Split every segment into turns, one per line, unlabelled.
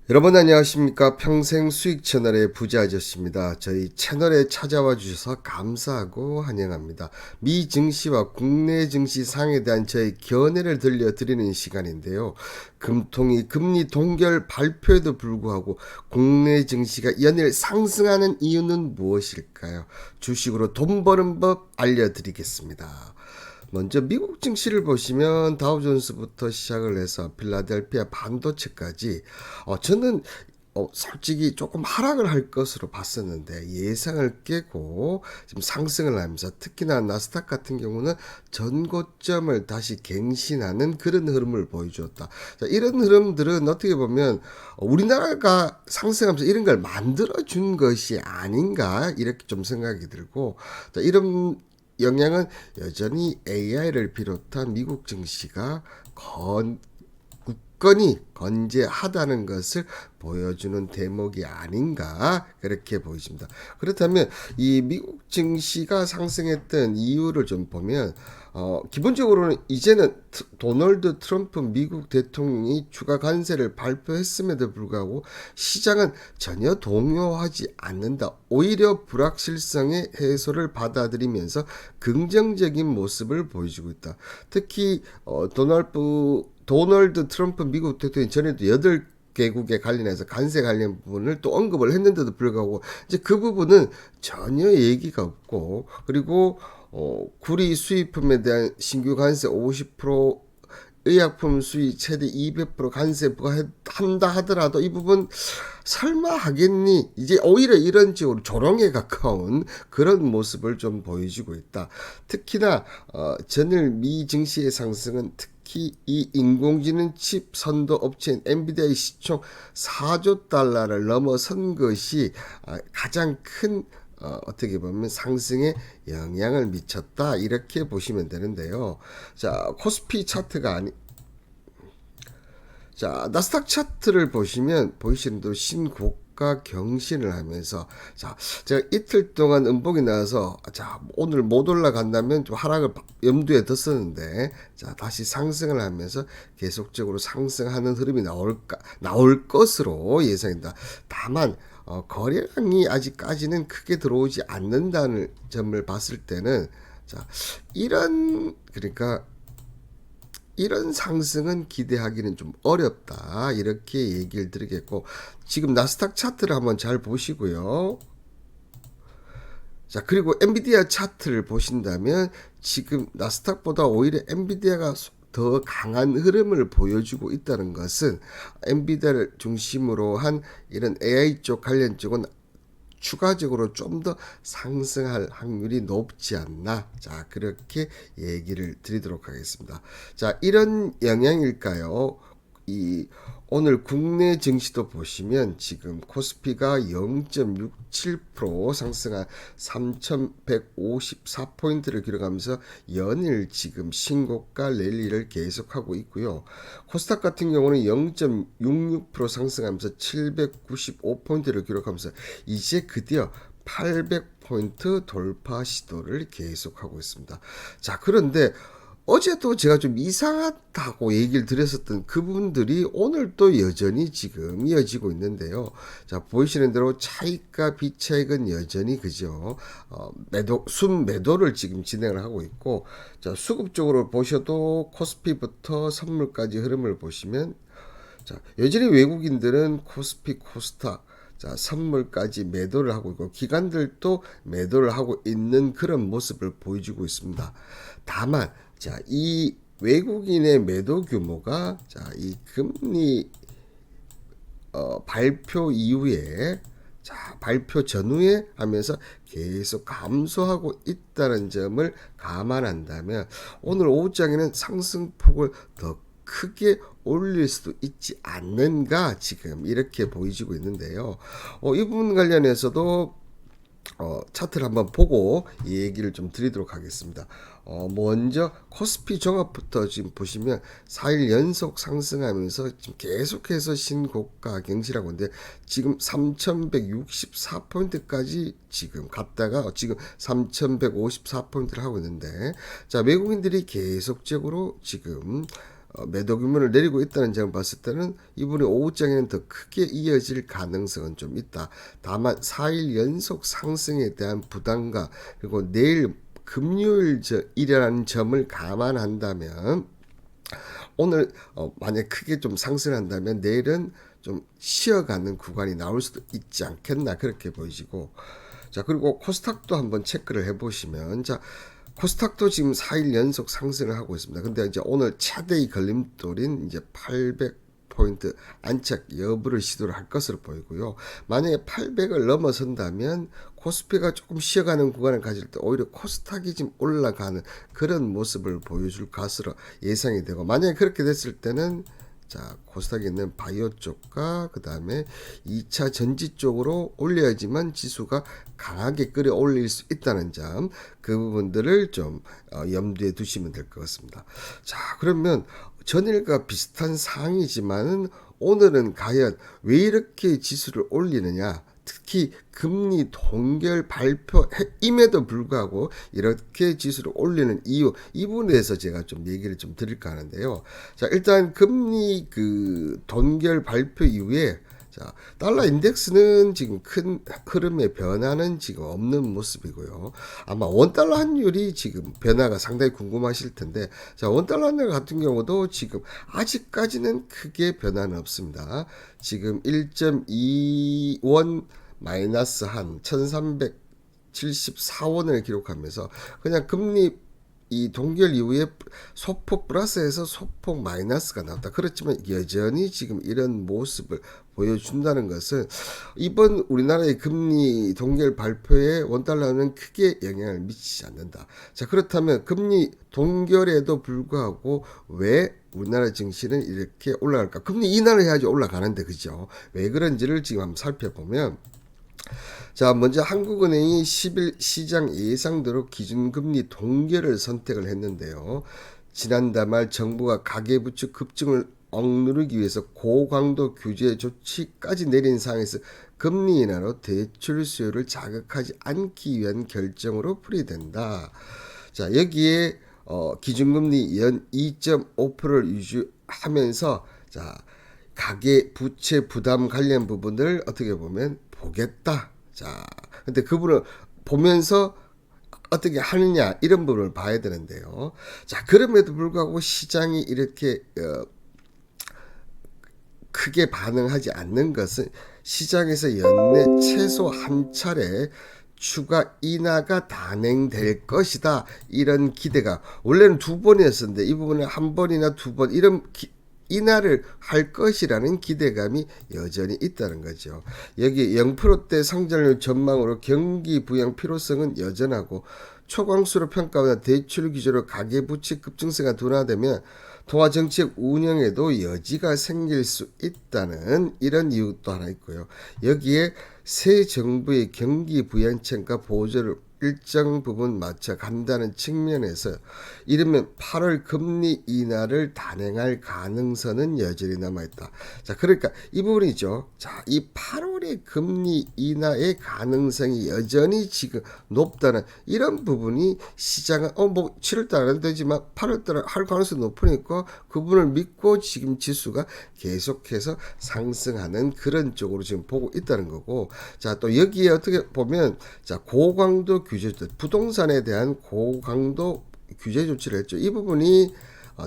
여러분 안녕하십니까. 평생 수익 채널의 부자 아저씨입니다. 저희 채널에 찾아와 주셔서 감사하고 환영합니다. 미 증시와 국내 증시 상에 대한 저의 견해를 들려드리는 시간인데요. 금통위 금리 동결 발표에도 불구하고 국내 증시가 연일 상승하는 이유는 무엇일까요? 주식으로 돈 버는 법 알려드리겠습니다. 먼저 미국 증시를 보시면 다우존스부터 시작을 해서 필라델피아 반도체까지 저는 솔직히 조금 하락을 할 것으로 봤었는데 예상을 깨고 지금 상승을 하면서 특히나 나스닥 같은 경우는 전고점을 다시 갱신하는 그런 흐름을 보여주었다. 자, 이런 흐름들은 어떻게 보면 우리나라가 상승하면서 이런 걸 만들어준 것이 아닌가 이렇게 좀 생각이 들고, 자, 이런 영향은 여전히 AI를 비롯한 미국 증시가 굳건히 건재하다는 것을 보여주는 대목이 아닌가 그렇게 보여집니다. 그렇다면 이 미국 증시가 상승했던 이유를 좀 보면 기본적으로는 이제는 도널드 트럼프 미국 대통령이 추가 관세를 발표했음에도 불구하고 시장은 전혀 동요하지 않는다. 오히려 불확실성의 해소를 받아들이면서 긍정적인 모습을 보여주고 있다. 특히 도널드 트럼프 미국 대통령이 전에도 8개국에 관련해서 관세 관련 부분을 또 언급을 했는데도 불구하고 이제 그 부분은 전혀 얘기가 없고, 그리고 구리 수입품에 대한 신규 관세 50%, 의약품 수입 최대 200% 관세 부과한다 하더라도 이 부분 설마 하겠니? 이제 오히려 이런 쪽으로 조롱에 가까운 그런 모습을 좀 보여주고 있다. 특히나 전일 미 증시의 상승은 특히 이 인공지능 칩 선도 업체인 엔비디아의 시총 4조 달러를 넘어선 것이 가장 큰 어떻게 보면 상승에 영향을 미쳤다 이렇게 보시면 되는데요. 자, 코스피 차트가 자, 나스닥 차트를 보시면 보이시는 대로 신고가 경신을 하면서, 자, 제가 이틀 동안 음봉이 나와서 자, 오늘 못 올라간다면 좀 하락을 염두에 뒀었는데, 자, 다시 상승을 하면서 계속적으로 상승하는 흐름이 나올 것으로 예상입니다. 다만 거래량이 아직까지는 크게 들어오지 않는다는 점을 봤을 때는, 자, 이런 상승은 기대하기는 좀 어렵다 이렇게 얘기를 드리겠고, 지금 나스닥 차트를 한번 잘 보시고요. 자, 그리고 엔비디아 차트를 보신다면 지금 나스닥보다 오히려 엔비디아가 더 강한 흐름을 보여주고 있다는 것은 엔비디아를 중심으로 한 이런 AI 쪽 관련 쪽은 추가적으로 좀 더 상승할 확률이 높지 않나. 자, 그렇게 얘기를 드리도록 하겠습니다. 자, 이런 영향일까요? 오늘 국내 증시도 보시면 지금 코스피가 0.67% 상승한 3,154포인트를 기록하면서 연일 지금 신고가 랠리를 계속하고 있고요. 코스닥 같은 경우는 0.66% 상승하면서 795포인트를 기록하면서 이제 드디어 800포인트 돌파 시도를 계속하고 있습니다. 자, 그런데 어제도 제가 좀 이상하다고 얘기를 드렸었던 그분들이 오늘 또 여전히 지금 이어지고 있는데요. 자, 보이시는 대로 차익과 비차익은 여전히 그죠. 순매도를 지금 진행을 하고 있고, 자, 수급 적으로 보셔도 코스피부터 선물까지 흐름을 보시면, 자, 여전히 외국인들은 코스피, 코스닥, 자, 선물까지 매도를 하고 있고 기관들도 매도를 하고 있는 그런 모습을 보여주고 있습니다. 다만 자, 이 외국인의 매도 규모가 자, 이 금리 발표 이후에 자, 발표 전후에 하면서 계속 감소하고 있다는 점을 감안한다면 오늘 오후장에는 상승폭을 더 크게 올릴 수도 있지 않는가 지금 이렇게 보이지고 있는데요. 이 부분 관련해서도 차트를 한번 보고 이 얘기를 좀 드리도록 하겠습니다. 먼저 코스피 종합부터 지금 보시면 4일 연속 상승하면서 지금 계속해서 신고가 경신하고 있는데 지금 3,164포인트까지 지금 갔다가 지금 3,154포인트를 하고 있는데, 자, 외국인들이 계속적으로 지금 매도 규모를 내리고 있다는 점을 봤을 때는 이번에 오후장에는 더 크게 이어질 가능성은 좀 있다. 다만 4일 연속 상승에 대한 부담과 그리고 내일 금요일이라는 점을 감안한다면 오늘 만약 크게 좀 상승한다면 내일은 좀 쉬어가는 구간이 나올 수도 있지 않겠나 그렇게 보이시고, 자 그리고 코스닥도 한번 체크를 해보시면, 자 코스닥도 지금 4일 연속 상승을 하고 있습니다. 근데 이제 오늘 차대의 걸림돌인 이제 800포인트 안착 여부를 시도를 할 것으로 보이고요. 만약에 800을 넘어선다면 코스피가 조금 쉬어가는 구간을 가질 때 오히려 코스닥이 지금 올라가는 그런 모습을 보여줄 것으로 예상이 되고, 만약에 그렇게 됐을 때는 자 코스닥에 있는 바이오 쪽과 그 다음에 2차 전지 쪽으로 올려야지만 지수가 강하게 끌어올릴 수 있다는 점, 그 부분들을 좀 염두에 두시면 될 것 같습니다. 자 그러면 전일과 비슷한 상황이지만은 오늘은 과연 왜 이렇게 지수를 올리느냐, 특히 금리 동결 발표임에도 불구하고 이렇게 지수를 올리는 이유, 이 부분에 대해서 제가 좀 얘기를 좀 드릴까 하는데요. 자, 일단 금리 그 동결 발표 이후에 자, 달러 인덱스는 지금 큰 흐름의 변화는 지금 없는 모습이고요. 아마 원달러 환율이 지금 변화가 상당히 궁금하실 텐데, 자, 원달러 환율 같은 경우도 지금 아직까지는 크게 변화는 없습니다. 지금 1.2원 마이너스 한 1374원을 기록하면서 그냥 금리 이 동결 이후에 소폭 플러스에서 소폭 마이너스가 나왔다. 그렇지만 여전히 지금 이런 모습을 보여준다는 것은 이번 우리나라의 금리 동결 발표에 원달러는 크게 영향을 미치지 않는다. 자 그렇다면 금리 동결에도 불구하고 왜 우리나라 증시는 이렇게 올라갈까? 금리 인하를 해야지 올라가는데, 그죠? 왜 그런지를 지금 한번 살펴보면, 자 먼저 한국은행이 10일 시장 예상대로 기준금리 동결을 선택을 했는데요. 지난달 말 정부가 가계부채 급증을 억누르기 위해서 고강도 규제 조치까지 내린 상황에서 금리 인하로 대출 수요를 자극하지 않기 위한 결정으로 풀이된다. 자 여기에 기준금리 연 2.5%를 유지하면서 자 가계 부채 부담 관련 부분을 어떻게 보면 보겠다. 자, 근데 그분을 보면서 어떻게 하느냐 이런 부분을 봐야 되는데요. 자, 그럼에도 불구하고 시장이 이렇게 크게 반응하지 않는 것은 시장에서 연내 최소 한 차례 추가 인하가 단행될 것이다. 이런 기대가 원래는 2번이었었는데 이 부분에 한 번이나 2번 이런 인하를 할 것이라는 기대감이 여전히 있다는 거죠. 여기 0%대 성장률 전망으로 경기 부양 필요성은 여전하고 초강수로 평가하는 대출 기조로 가계부채 급증세가 둔화되면 통화정책 운영에도 여지가 생길 수 있다는 이런 이유도 하나 있고요. 여기에 새 정부의 경기 부양책과 보조를 일정 부분 맞춰 간다는 측면에서 이르면 8월 금리 인하를 단행할 가능성은 여전히 남아있다. 자, 그러니까 이 부분이죠. 자, 이 8월의 금리 인하의 가능성이 여전히 지금 높다는 이런 부분이 시장은 뭐 7월달은 되지만 8월달에 할 가능성이 높으니까 그 부분을 믿고 지금 지수가 계속해서 상승하는 그런 쪽으로 지금 보고 있다는 거고, 자, 또 여기에 어떻게 보면 자, 고강도 규제, 부동산에 대한 고강도 규제 조치를 했죠. 이 부분이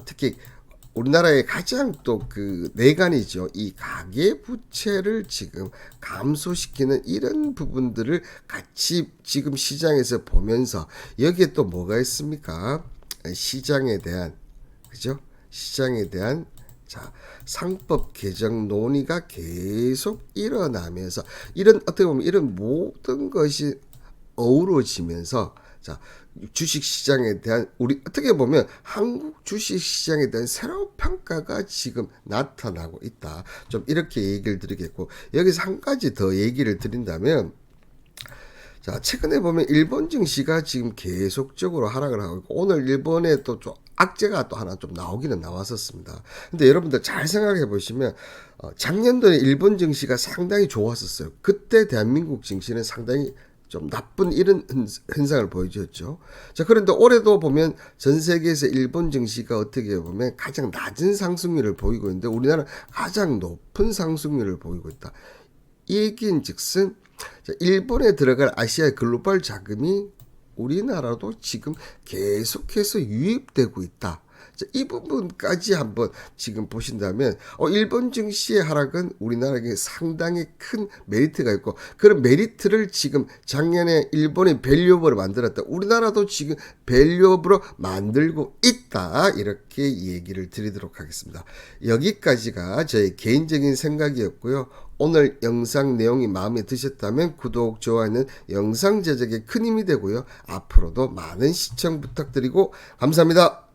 특히 우리나라의 가장 또 그 내관이죠. 이 가계 부채를 지금 감소시키는 이런 부분들을 같이 지금 시장에서 보면서 여기에 또 뭐가 있습니까? 시장에 대한, 그죠? 시장에 대한 자, 상법 개정 논의가 계속 일어나면서 이런 어떻게 보면 이런 모든 것이 어우러지면서 자 주식 시장에 대한 우리 어떻게 보면 한국 주식 시장에 대한 새로운 평가가 지금 나타나고 있다. 좀 이렇게 얘기를 드리겠고, 여기서 한 가지 더 얘기를 드린다면, 자 최근에 보면 일본 증시가 지금 계속적으로 하락을 하고 있고, 오늘 일본에 또 좀 악재가 또 하나 좀 나오기는 나왔었습니다. 근데 여러분들 잘 생각해 보시면 작년도에 일본 증시가 상당히 좋았었어요. 그때 대한민국 증시는 상당히 좀 나쁜 이런 현상을 보여주었죠. 자, 그런데 올해도 보면 전 세계에서 일본 증시가 어떻게 보면 가장 낮은 상승률을 보이고 있는데 우리나라는 가장 높은 상승률을 보이고 있다. 이 얘기인즉슨 일본에 들어갈 아시아의 글로벌 자금이 우리나라도 지금 계속해서 유입되고 있다. 이 부분까지 한번 지금 보신다면 일본 증시의 하락은 우리나라에게 상당히 큰 메리트가 있고 그런 메리트를 지금 작년에 일본이 밸류업으로 만들었다. 우리나라도 지금 밸류업으로 만들고 있다. 이렇게 얘기를 드리도록 하겠습니다. 여기까지가 저의 개인적인 생각이었고요. 오늘 영상 내용이 마음에 드셨다면 구독, 좋아요는 영상 제작에 큰 힘이 되고요. 앞으로도 많은 시청 부탁드리고 감사합니다.